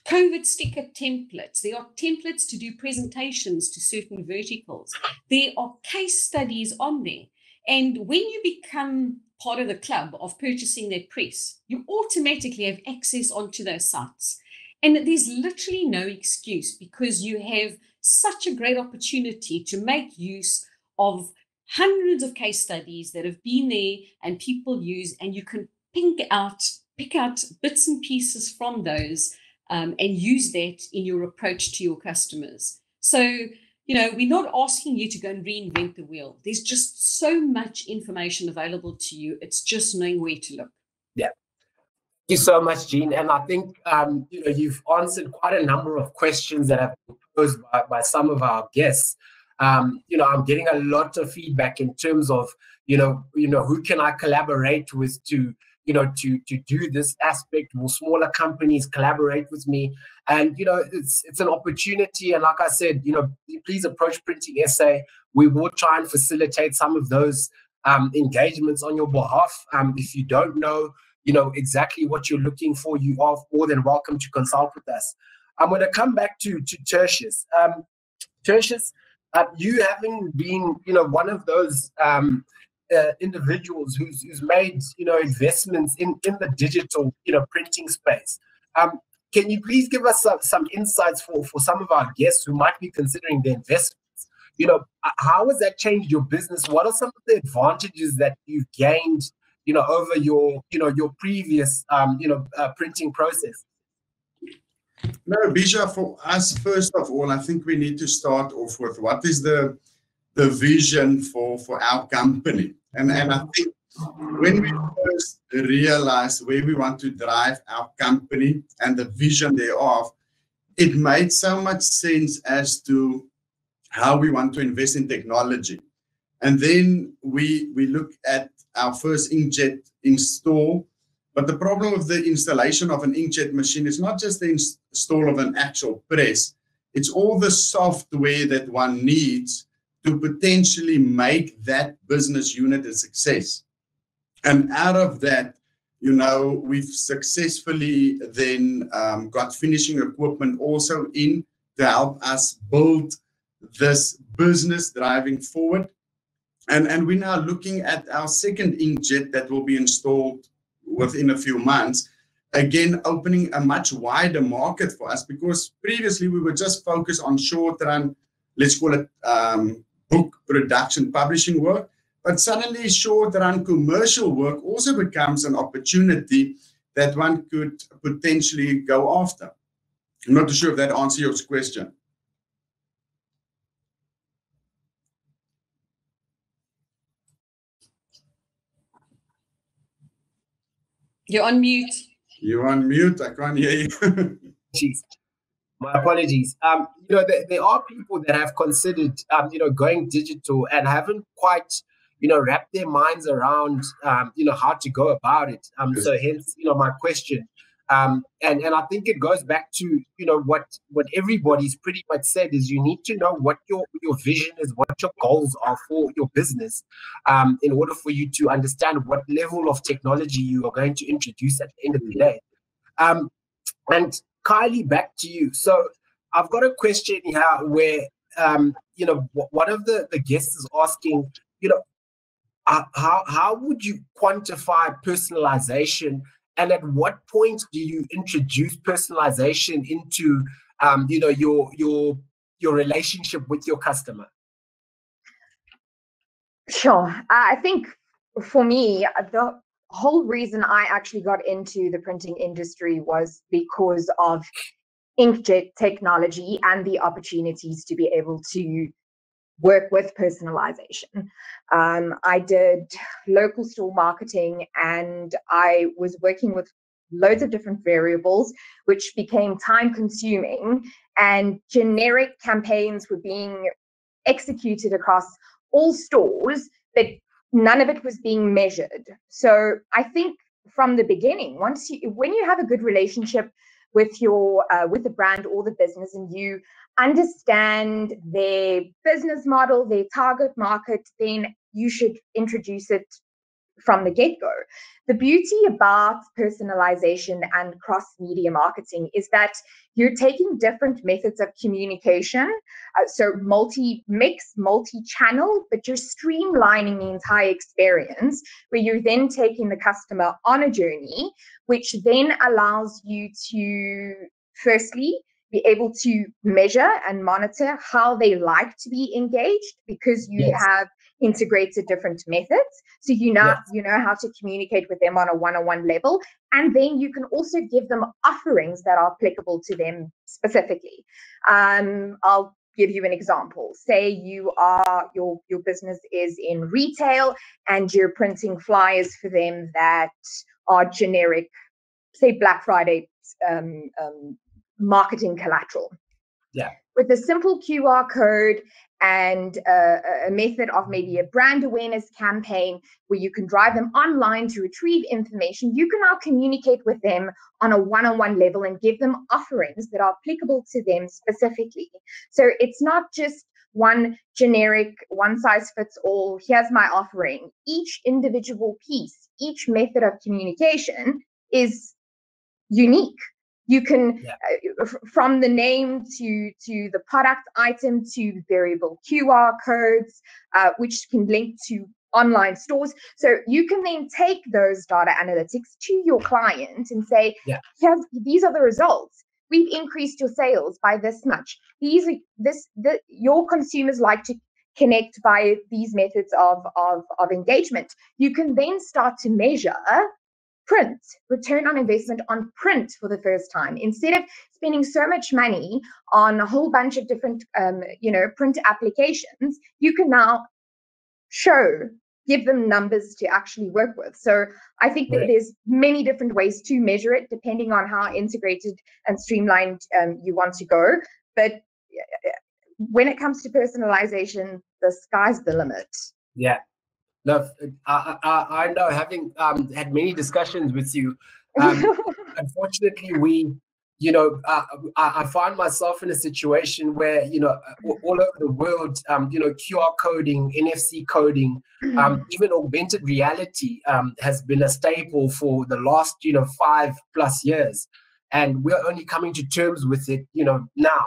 COVID sticker templates. There are templates to do presentations to certain verticals. There are case studies on there. And when you become part of the club of purchasing that press, you automatically have access onto those sites. And there's literally no excuse, because you have such a great opportunity to make use of hundreds of case studies that have been there and people use, and you can pick out bits and pieces from those and use that in your approach to your customers. So, you know, we're not asking you to go and reinvent the wheel. There's just so much information available to you. It's just knowing where to look. Yeah. Thank you so much, Jean. And I think, you know, you've answered quite a number of questions that have been posed by some of our guests. You know, I'm getting a lot of feedback in terms of, you know, who can I collaborate with to do this aspect? Will smaller companies collaborate with me? And, you know, it's an opportunity. And like I said, you know, please approach Printing SA. We will try and facilitate some of those engagements on your behalf. If you don't know, you know, exactly what you're looking for, you are more than welcome to consult with us. I'm going to come back to Tertius. Tertius, you having been, you know, one of those individuals who's made, you know, investments in the digital, you know, printing space. Can you please give us some insights for some of our guests who might be considering their investments? You know, how has that changed your business? What are some of the advantages that you've gained, you know, over your previous, printing process? No, Bisha, for us, first of all, I think we need to start off with what is the vision for our company. And I think when we first realized where we want to drive our company and the vision thereof, it made so much sense as to how we want to invest in technology. And then we look at our first inkjet install. But the problem with the installation of an inkjet machine is not just the install of an actual press, it's all the software that one needs to potentially make that business unit a success. And out of that, you know, we've successfully then got finishing equipment also in to help us build this business driving forward. And we're now looking at our second inkjet that will be installed within a few months, again, opening a much wider market for us, because previously we were just focused on short run, let's call it book production, publishing work. But suddenly short run commercial work also becomes an opportunity that one could potentially go after. I'm not sure if that answers your question. You're on mute. You're on mute. I can't hear you. Jeez. My apologies. You know, there are people that have considered, you know, going digital and haven't quite, you know, wrapped their minds around, you know, how to go about it. So hence, you know, my question. And I think it goes back to, you know, what everybody's pretty much said is you need to know what your vision is, what your goals are for your business, in order for you to understand what level of technology you are going to introduce at the end of the day. And Kylie, back to you. So I've got a question here where, you know, one of the guests is asking, you know, how would you quantify personalization, and at what point do you introduce personalization into, you know, your relationship with your customer? Sure. I think for me, the whole reason I actually got into the printing industry was because of inkjet technology and the opportunities to be able to work with personalization. I did local store marketing, and I was working with loads of different variables, which became time consuming, and generic campaigns were being executed across all stores, but none of it was being measured. So I think from the beginning, when you have a good relationship with with the brand or the business, and you understand their business model, their target market, then you should introduce it from the get-go. The beauty about personalization and cross-media marketing is that you're taking different methods of communication, so multi-mix, multi-channel, but you're streamlining the entire experience, where you're then taking the customer on a journey, which then allows you to, firstly, be able to measure and monitor how they like to be engaged, because you have integrated different methods. So you know how to communicate with them on a one-on-one level, and then you can also give them offerings that are applicable to them specifically. I'll give you an example. Say your business is in retail, and you're printing flyers for them that are generic, say Black Friday marketing collateral. Yeah. With a simple QR code and a method of maybe a brand awareness campaign where you can drive them online to retrieve information, you can now communicate with them on a one-on-one level and give them offerings that are applicable to them specifically. So it's not just one generic, one size fits all, here's my offering. Each individual piece, each method of communication is unique. You can, from the name to the product item to variable QR codes, which can link to online stores. So you can then take those data analytics to your client and say, these are the results. We've increased your sales by this much. Your consumers like to connect by these methods of engagement. You can then start to measure print, return on investment on print for the first time. Instead of spending so much money on a whole bunch of different, print applications, you can now give them numbers to actually work with. So I think that there's many different ways to measure it, depending on how integrated and streamlined you want to go. But when it comes to personalization, the sky's the limit. Yeah. No, I know, having had many discussions with you, unfortunately, I find myself in a situation where, all over the world, QR coding, NFC coding, even augmented reality has been a staple for the last, 5+ years. And we're only coming to terms with it, now.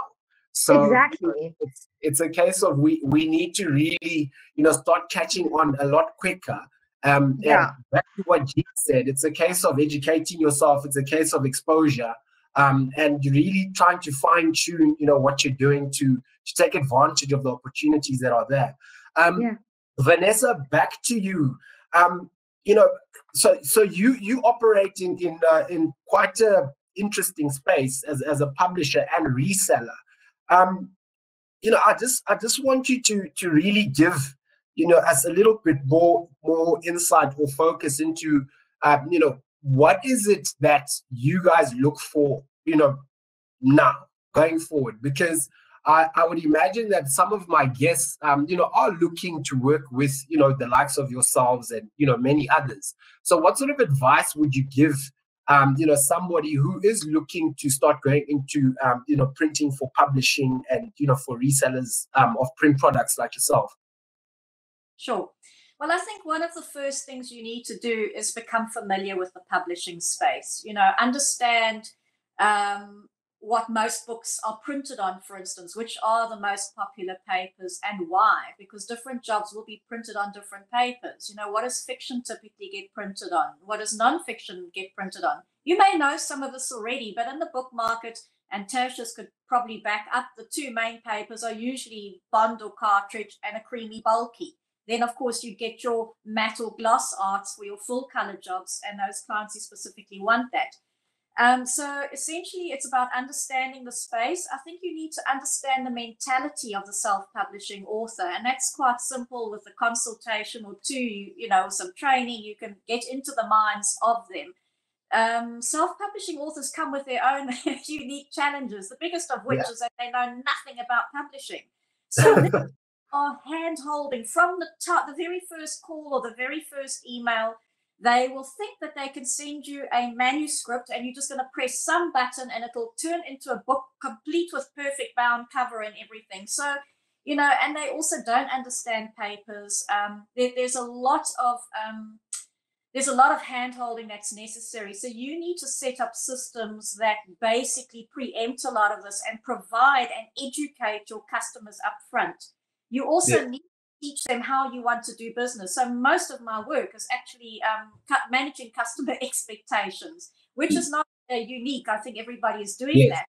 So exactly. It's a case of we need to really, start catching on a lot quicker. And back to what Jean said, it's a case of educating yourself. It's a case of exposure, and really trying to fine tune, what you're doing to take advantage of the opportunities that are there. Vanessa, back to you. So you operate in quite a interesting space as a publisher and reseller. I just want you to really give, us a little bit more insight or focus into, what is it that you guys look for, now going forward? Because I would imagine that some of my guests, are looking to work with, the likes of yourselves and, many others. So what sort of advice would you give somebody who is looking to start going into, printing for publishing and, for resellers of print products like yourself? Sure. Well, I think one of the first things you need to do is become familiar with the publishing space. Understand what most books are printed on, for instance, which are the most popular papers and why, because different jobs will be printed on different papers. What does fiction typically get printed on? What does nonfiction get printed on? You may know some of this already, but in the book market, and Tertius could probably back up, the two main papers are usually bond or cartridge and a creamy bulky. Then, of course, you get your matte or gloss arts for your full color jobs, and those clients who specifically want that. So essentially, it's about understanding the space. I think you need to understand the mentality of the self-publishing author, and that's quite simple with a consultation or two, you know, some training. You can get into the minds of them. Self-publishing authors come with their own unique challenges, the biggest of which is that they know nothing about publishing. So they are hand-holding from the very first call or the very first email. They will think that they can send you a manuscript and you're just going to press some button and it'll turn into a book complete with perfect bound cover and everything. So, you know, and they also don't understand papers. There's a lot of hand-holding that's necessary. So you need to set up systems that basically preempt a lot of this and provide and educate your customers up front. You also need to teach them how you want to do business. So most of my work is actually managing customer expectations, which is not unique. I think everybody is doing that.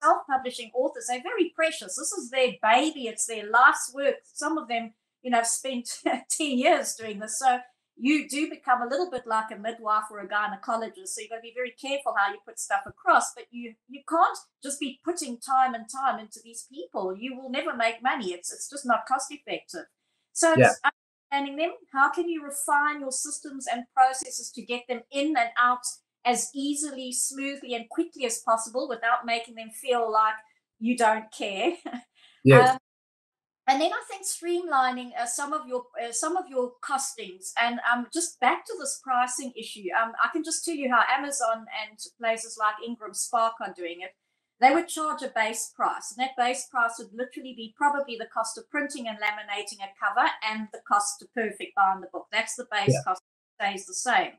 Self-publishing authors, they're very precious. This is their baby. It's their life's work. Some of them, you know, have spent 10 years doing this. So you do become a little bit like a midwife or a gynecologist. So you've got to be very careful how you put stuff across, but you can't just be putting time and time into these people. You will never make money. It's just not cost effective. So it's understanding them. How can you refine your systems and processes to get them in and out as easily, smoothly, and quickly as possible without making them feel like you don't care? And then I think streamlining some of your costings, and just back to this pricing issue. I can just tell you how Amazon and places like Ingram Spark are doing it. They would charge a base price, and that base price would literally be probably the cost of printing and laminating a cover and the cost to perfect bind the book. That's the base cost, stays the same.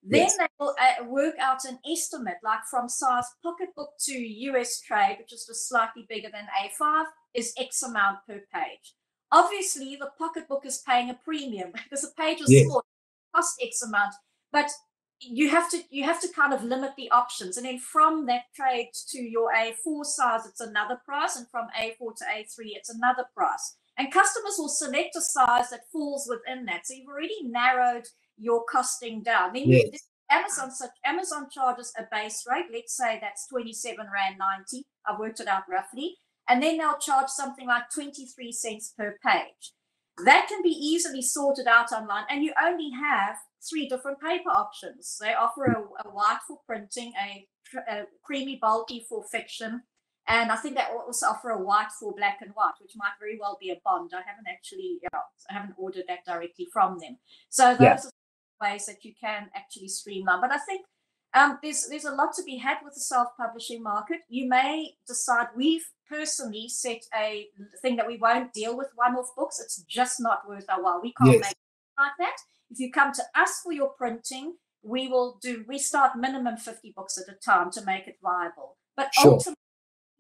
Then they will work out an estimate, like from size pocketbook to US trade, which is just slightly bigger than A5, is X amount per page. Obviously, the pocketbook is paying a premium because the page is small, cost X amount, but you have to kind of limit the options. And then from that trade to your A4 size, it's another price, and from A4 to A3, it's another price. And customers will select a size that falls within that. So you've already narrowed your costing down. Then Amazon charges a base rate. Let's say that's 27 Rand 90. I've worked it out roughly. And then they'll charge something like 23 cents per page. That can be easily sorted out online, and you only have 3 different paper options. They offer a white for printing, a creamy bulky for fiction, and I think they also offer a white for black and white, which might very well be a bond. I haven't ordered that directly from them. So those are ways that you can actually streamline. But I think there's a lot to be had with the self-publishing market. You may decide, we've personally set a thing that we won't deal with one-off books. It's just not worth our while. We can't make it like that. If you come to us for your printing, we start minimum 50 books at a time to make it viable. But ultimately,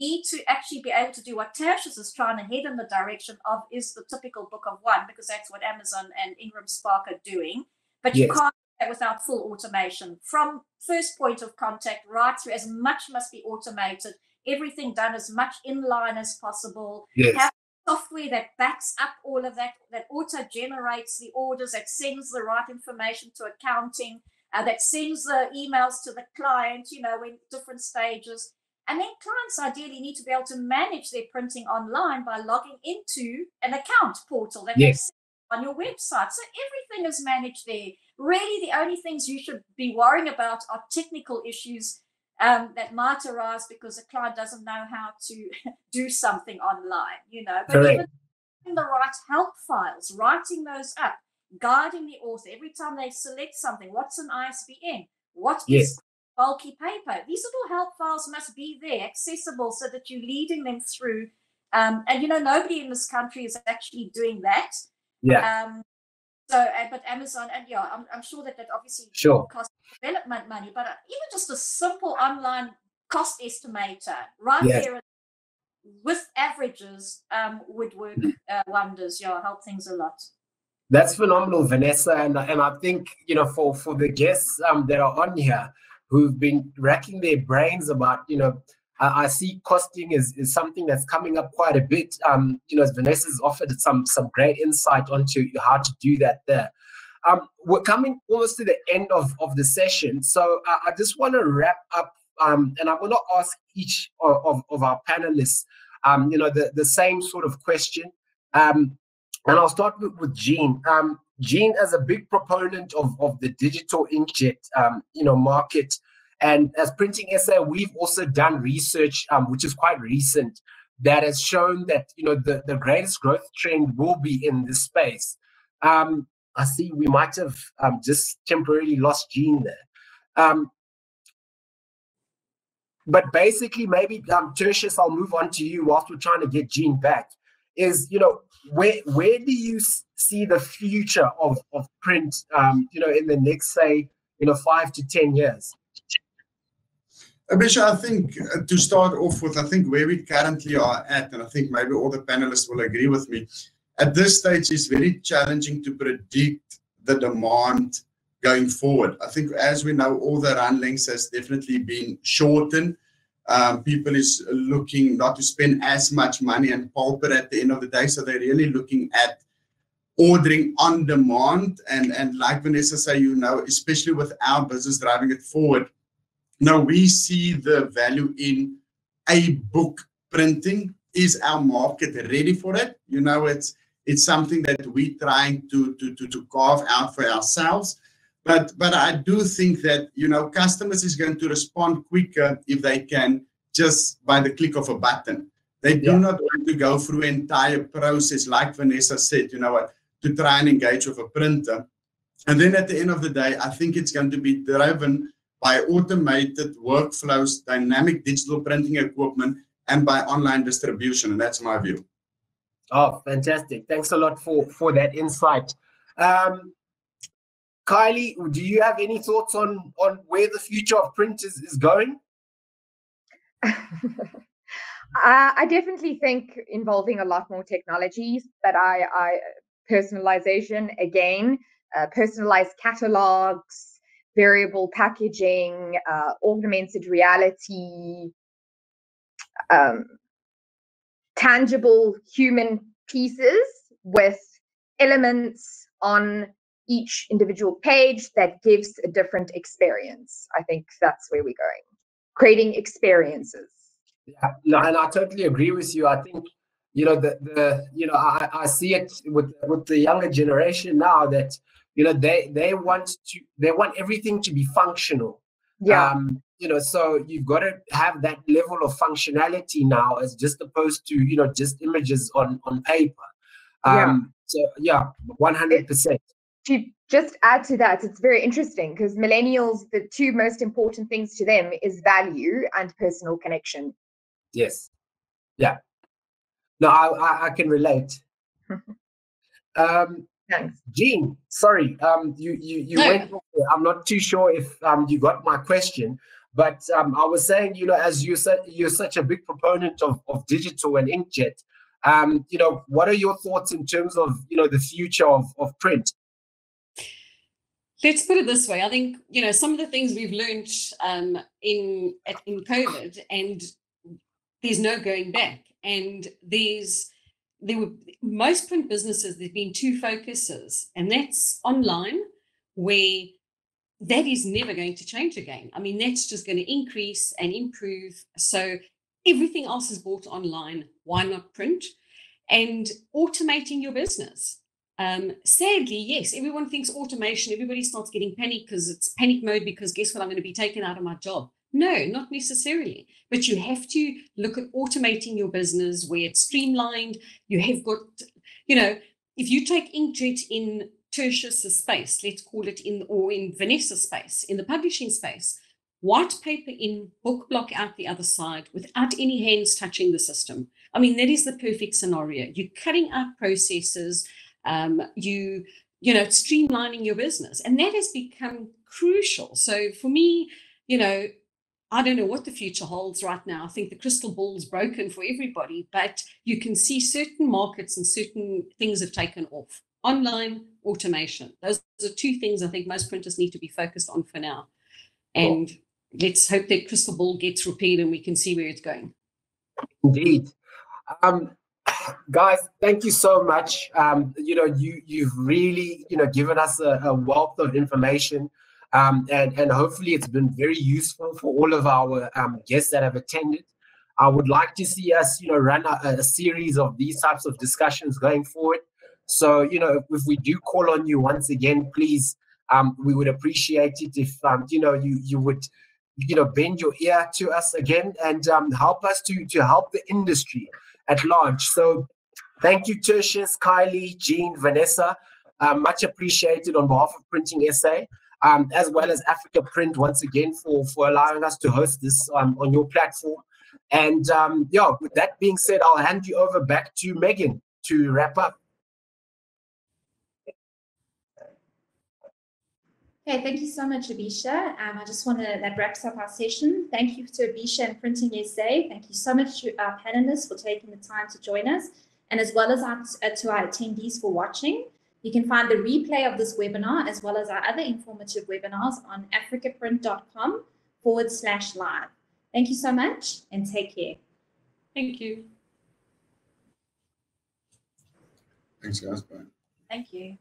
need to actually be able to do what Tertius is trying to head in the direction of, is the typical book of one, because that's what Amazon and Ingram Spark are doing. But you can't do that without full automation. From first point of contact right through, as much must be automated, everything done as much inline as possible. Have software that backs up all of that, that auto-generates the orders, that sends the right information to accounting, that sends the emails to the client, you know, in different stages. And then clients ideally need to be able to manage their printing online by logging into an account portal that they set on your website. So everything is managed there. Really, the only things you should be worrying about are technical issues that might arise because the client doesn't know how to do something online, you know. But even in the right help files, writing those up, guiding the author every time they select something. What's an ISBN? What is bulky paper? These little help files must be there, accessible, so that you're leading them through. And you know, nobody in this country is actually doing that. But Amazon, and I'm sure that obviously costs development money, but even just a simple online cost estimator there with averages would work wonders. Help things a lot. That's phenomenal, Vanessa, and I think, you know, for the guests that are on here who've been racking their brains about, you know, I see costing is something that's coming up quite a bit. You know, as Vanessa's offered some great insight onto how to do that there. We're coming almost to the end of the session, so I just want to wrap up and I'm going to ask each of our panelists, the same sort of question. And I'll start with Jean. Jean, as a big proponent of the digital inkjet, market, and as Printing SA, we've also done research, which is quite recent, that has shown that the greatest growth trend will be in this space. I see we might have just temporarily lost Jean there. But basically, maybe Tertius, I'll move on to you whilst we're trying to get Jean back. Is where do you see the future of print? In the next, say, 5 to 10 years. Abisha, I think to start off with, I think where we currently are at, and I think maybe all the panelists will agree with me, at this stage it's very challenging to predict the demand going forward. I think, as we know, all the run lengths has definitely been shortened. People is looking not to spend as much money and pulper at the end of the day, so they're really looking at ordering on demand. And like Vanessa say, especially with our business driving it forward, now we see the value in a book printing. Is our market ready for it? It's something that we're trying to carve out for ourselves. But I do think that customers is going to respond quicker if they can just by the click of a button. They do not want to go through an entire process, like Vanessa said, to try and engage with a printer. And then at the end of the day, I think it's going to be driven by automated workflows, dynamic digital printing equipment, and by online distribution. And that's my view. Oh, fantastic. Thanks a lot for that insight. Kylie, do you have any thoughts on where the future of print is going? I definitely think involving a lot more technologies, but personalization again, personalized catalogs, variable packaging, augmented reality, tangible human pieces with elements on each individual page that gives a different experience. I think that's where we're going. Creating experiences. Yeah, no, and I totally agree with you. I think I see it with the younger generation now that they want everything to be functional. Yeah. So you've got to have that level of functionality now, as just opposed to just images on paper. So yeah, 100%. To just add to that, it's very interesting because millennials, the two most important things to them is value and personal connection. Yes. Yeah. No, I can relate. Thanks. Jean, sorry, you No. went. I'm not too sure if you got my question, but I was saying, as you said, you're such a big proponent of digital and inkjet. What are your thoughts in terms of the future of print? Let's put it this way. I think, some of the things we've learned in COVID, and there's no going back. And most print businesses, there's been two focuses, and that's online, where that is never going to change again. I mean, that's just going to increase and improve. So everything else is bought online. Why not print? And automating your business. Sadly, yes, everyone thinks automation, everybody starts getting panic because it's panic mode because guess what, I'm going to be taken out of my job. No, not necessarily. But you have to look at automating your business where it's streamlined. You have got, if you take inkjet in Tertius's space, let's call it in Vanessa's space, in the publishing space, white paper in, book block out the other side without any hands touching the system. I mean, that is the perfect scenario. You're cutting out processes. It's streamlining your business, and that has become crucial. So for me, I don't know what the future holds right now. I think the crystal ball is broken for everybody, but you can see certain markets and certain things have taken off. Online, automation. Those are two things I think most printers need to be focused on for now. And let's hope that crystal ball gets repaired and we can see where it's going. Indeed. Guys, thank you so much. You've really, given us a wealth of information. And hopefully it's been very useful for all of our guests that have attended. I would like to see us, run a series of these types of discussions going forward. So, if we do call on you once again, please, we would appreciate it if, you would, bend your ear to us again and help us to help the industry at large. So thank you, Tertius, Kylie, Jean, Vanessa. Much appreciated on behalf of Printing SA, as well as Africa Print once again for allowing us to host this on your platform. And with that being said, I'll hand you over back to Megan to wrap up. Okay, thank you so much, Abisha. I just want to, that wraps up our session. Thank you to Abisha and Printing SA. Thank you so much to our panelists for taking the time to join us, and as well as to our attendees for watching. You can find the replay of this webinar as well as our other informative webinars on africaprint.com/live. Thank you so much and take care. Thank you. Thanks, guys. Bye. Thank you.